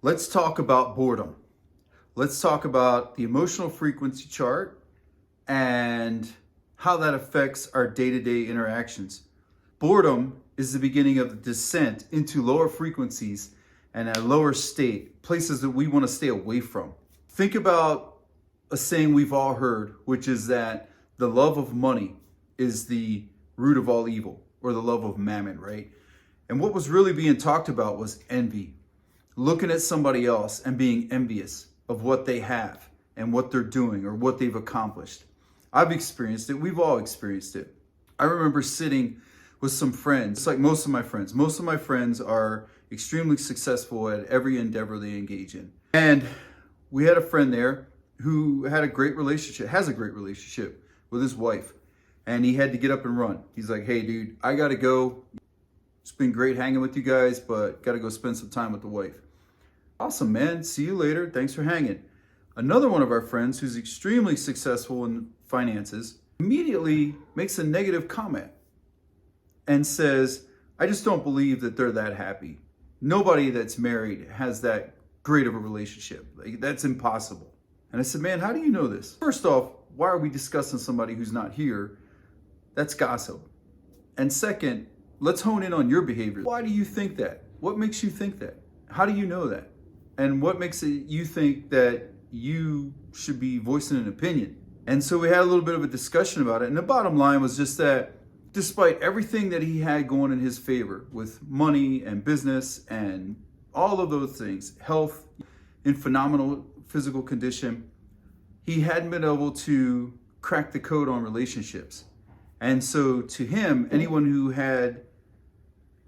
Let's talk about boredom. Let's talk about the emotional frequency chart and how that affects our day-to-day interactions. Boredom is the beginning of the descent into lower frequencies and a lower state, places that we want to stay away from. Think about a saying we've all heard, which is that the love of money is the root of all evil, or the love of mammon, right? And what was really being talked about was envy. Looking at somebody else and being envious of what they have and what they're doing or what they've accomplished. I've experienced it. We've all experienced it. I remember sitting with some friends, like most of my friends. Most of my friends are extremely successful at every endeavor they engage in. And we had a friend there who had a great relationship, has a great relationship with his wife. And he had to get up and run. He's like, hey, dude, I got to go. It's been great hanging with you guys, but got to go spend some time with the wife. Awesome, man. See you later. Thanks for hanging. Another one of our friends who's extremely successful in finances immediately makes a negative comment and says, I just don't believe that they're that happy. Nobody that's married has that great of a relationship. Like, that's impossible. And I said, man, how do you know this? First off, why are we discussing somebody who's not here? That's gossip. And second, let's hone in on your behavior. Why do you think that? What makes you think that? How do you know that? And what makes you think that you should be voicing an opinion? And so we had a little bit of a discussion about it. And the bottom line was just that despite everything that he had going in his favor with money and business and all of those things, health, in phenomenal physical condition, he hadn't been able to crack the code on relationships. And so to him, anyone who had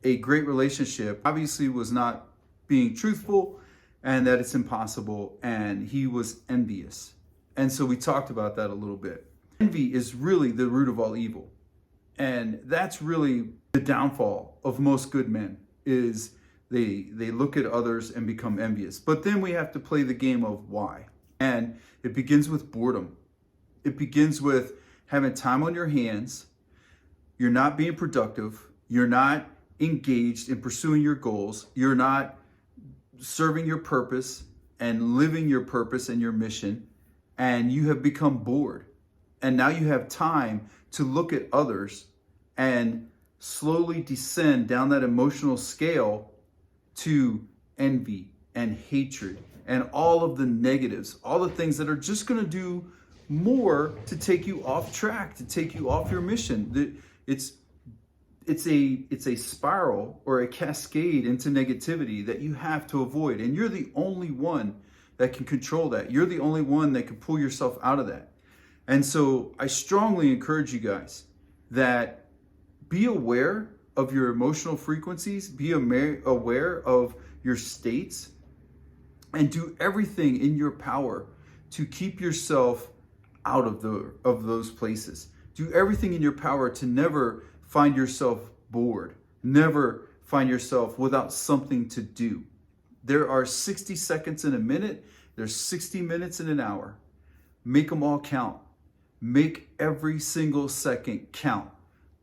a great relationship obviously was not being truthful and that it's impossible, and he was envious. And so we talked about that a little bit. Envy is really the root of all evil. And that's really the downfall of most good men, is they look at others and become envious. But then we have to play the game of why. And it begins with boredom. It begins with having time on your hands. You're not being productive. You're not engaged in pursuing your goals. You're not serving your purpose and living your purpose and your mission. And you have become bored. And now you have time to look at others and slowly descend down that emotional scale to envy and hatred and all of the negatives, all the things that are just going to do more to take you off track, to take you off your mission. It's a spiral or a cascade into negativity that you have to avoid. And you're the only one that can control that. You're the only one that can pull yourself out of that. And so I strongly encourage you guys that be aware of your emotional frequencies, be aware of your states, and do everything in your power to keep yourself out of those places. Do everything in your power to never find yourself bored, never find yourself without something to do. There are 60 seconds in a minute, there's 60 minutes in an hour. Make them all count. Make every single second count.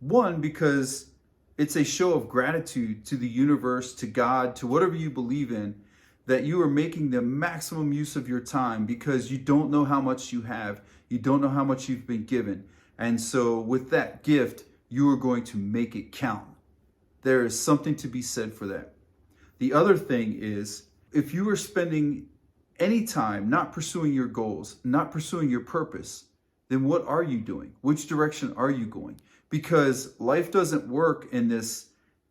One, because it's a show of gratitude to the universe, to God, to whatever you believe in, that you are making the maximum use of your time because you don't know how much you have. You don't know how much you've been given. And so with that gift, you are going to make it count. There is something to be said for that. The other thing is, if you are spending any time not pursuing your goals, not pursuing your purpose, then what are you doing? Which direction are you going? Because life doesn't work in this,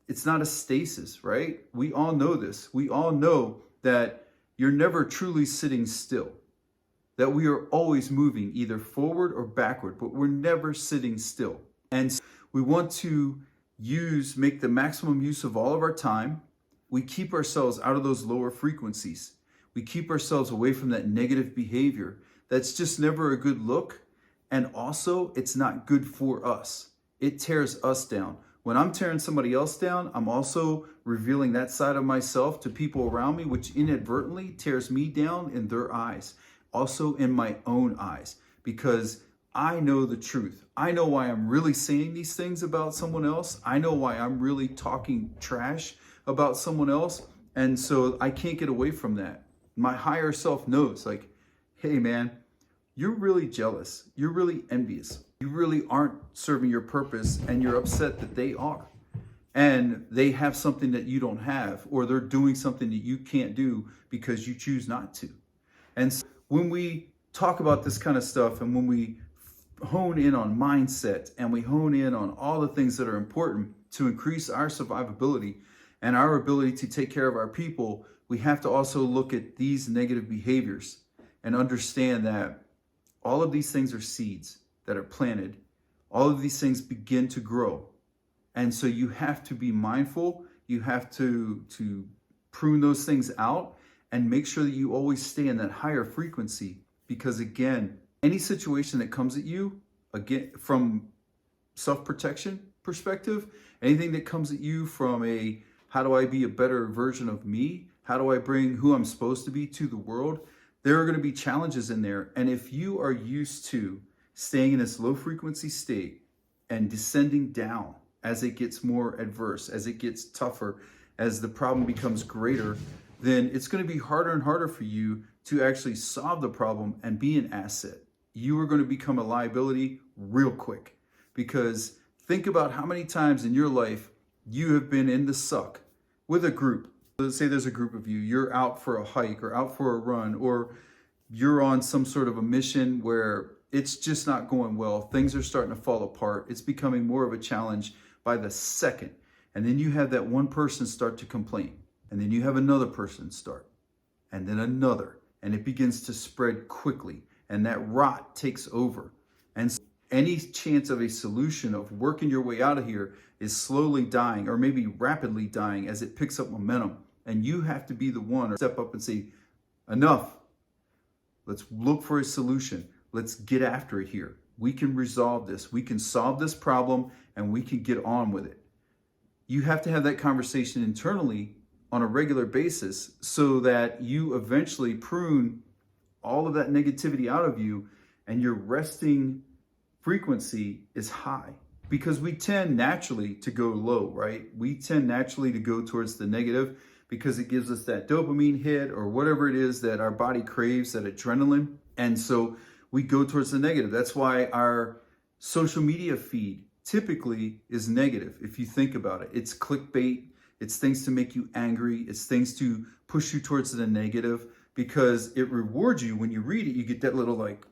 it's not a stasis, right? We all know this. We all know that you're never truly sitting still, that we are always moving either forward or backward, but we're never sitting still. And we want to make the maximum use of all of our time. We keep ourselves out of those lower frequencies. We keep ourselves away from that negative behavior. That's just never a good look. And also, it's not good for us. It tears us down. When I'm tearing somebody else down, I'm also revealing that side of myself to people around me, which inadvertently tears me down in their eyes, also in my own eyes, because I know the truth. I know why I'm really saying these things about someone else. I know why I'm really talking trash about someone else. And so I can't get away from that. My higher self knows, like, hey man, you're really jealous. You're really envious. You really aren't serving your purpose, and you're upset that they are. And they have something that you don't have, or they're doing something that you can't do because you choose not to. And so when we talk about this kind of stuff, and when we hone in on mindset, and we hone in on all the things that are important to increase our survivability and our ability to take care of our people, we have to also look at these negative behaviors and understand that all of these things are seeds that are planted. All of these things begin to grow. And so you have to be mindful. You have to prune those things out and make sure that you always stay in that higher frequency. Because again, any situation that comes at you, again, from self-protection perspective, anything that comes at you from a, how do I be a better version of me? How do I bring who I'm supposed to be to the world? There are going to be challenges in there. And if you are used to staying in this low frequency state and descending down as it gets more adverse, as it gets tougher, as the problem becomes greater, then it's going to be harder and harder for you to actually solve the problem and be an asset. You are going to become a liability real quick. Because think about how many times in your life you have been in the suck with a group. Let's say there's a group of you, you're out for a hike or out for a run, or you're on some sort of a mission where it's just not going well. Things are starting to fall apart. It's becoming more of a challenge by the second. And then you have that one person start to complain. And then you have another person start. And then another. And it begins to spread quickly. And that rot takes over. And so any chance of a solution of working your way out of here is slowly dying, or maybe rapidly dying, as it picks up momentum. And you have to be the one to step up and say, enough. Let's look for a solution. Let's get after it here. We can resolve this. We can solve this problem, and we can get on with it. You have to have that conversation internally on a regular basis so that you eventually prune all of that negativity out of you, and your resting frequency is high. Because we tend naturally to go low, right? We tend naturally to go towards the negative because it gives us that dopamine hit or whatever it is that our body craves, that adrenaline. And so we go towards the negative. That's why our social media feed typically is negative. If you think about it, it's clickbait. It's things to make you angry. It's things to push you towards the negative, because it rewards you. When you read it, you get that little like,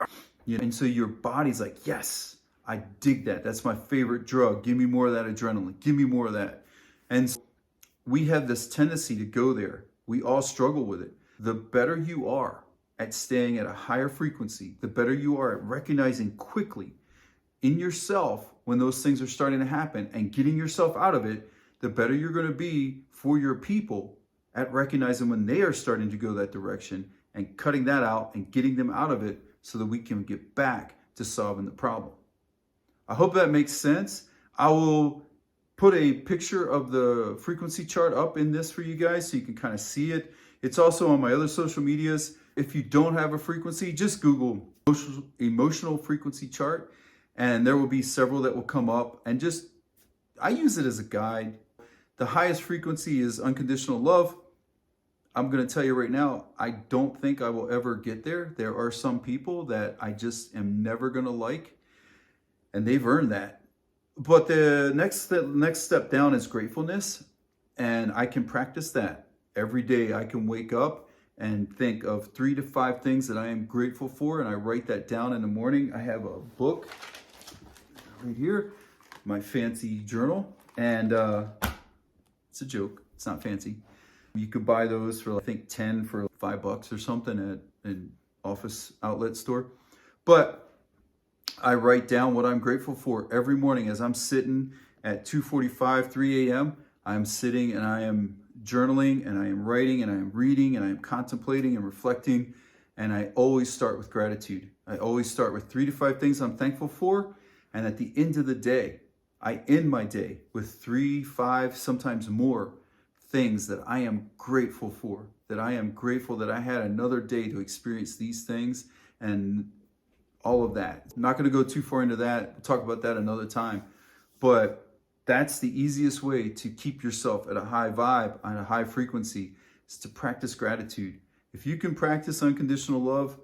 you know, and so your body's like, yes, I dig that. That's my favorite drug. Give me more of that adrenaline. Give me more of that. And so we have this tendency to go there. We all struggle with it. The better you are at staying at a higher frequency, the better you are at recognizing quickly in yourself when those things are starting to happen and getting yourself out of it, the better you're going to be for your people at recognizing when they are starting to go that direction and cutting that out and getting them out of it so that we can get back to solving the problem. I hope that makes sense. I will put a picture of the frequency chart up in this for you guys so you can kind of see it. It's also on my other social medias. If you don't have a frequency, just Google emotional frequency chart, and there will be several that will come up. And just, I use it as a guide. The highest frequency is unconditional love. I'm going to tell you right now, I don't think I will ever get there. There are some people that I just am never going to like, and they've earned that. But the next step down is gratefulness, and I can practice that every day. I can wake up and think of 3 to 5 things that I am grateful for, and I write that down in the morning. I have a book right here, my fancy journal, and it's a joke. It's not fancy. You could buy those for, I think, 10 for $5 or something at an office outlet store. But I write down what I'm grateful for every morning as I'm sitting at 2:45, 3 a.m. I'm sitting and I am journaling and I am writing and I am reading and I am contemplating and reflecting. And I always start with gratitude. I always start with 3 to 5 things I'm thankful for. And at the end of the day, I end my day with 3, 5, sometimes more things that I am grateful for, that I am grateful that I had another day to experience these things and all of that. I'm not going to go too far into that. We'll talk about that another time. But that's the easiest way to keep yourself at a high vibe, on a high frequency, is to practice gratitude. If you can practice unconditional love,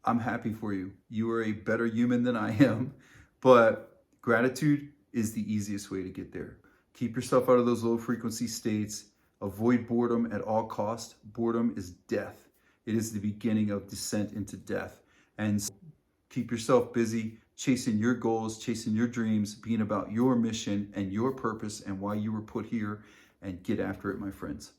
I'm happy for you. You are a better human than I am, but gratitude is the easiest way to get there. Keep yourself out of those low frequency states. Avoid boredom at all costs. Boredom is death. It is the beginning of descent into death. And so keep yourself busy, chasing your goals, chasing your dreams, being about your mission and your purpose and why you were put here, and get after it, my friends.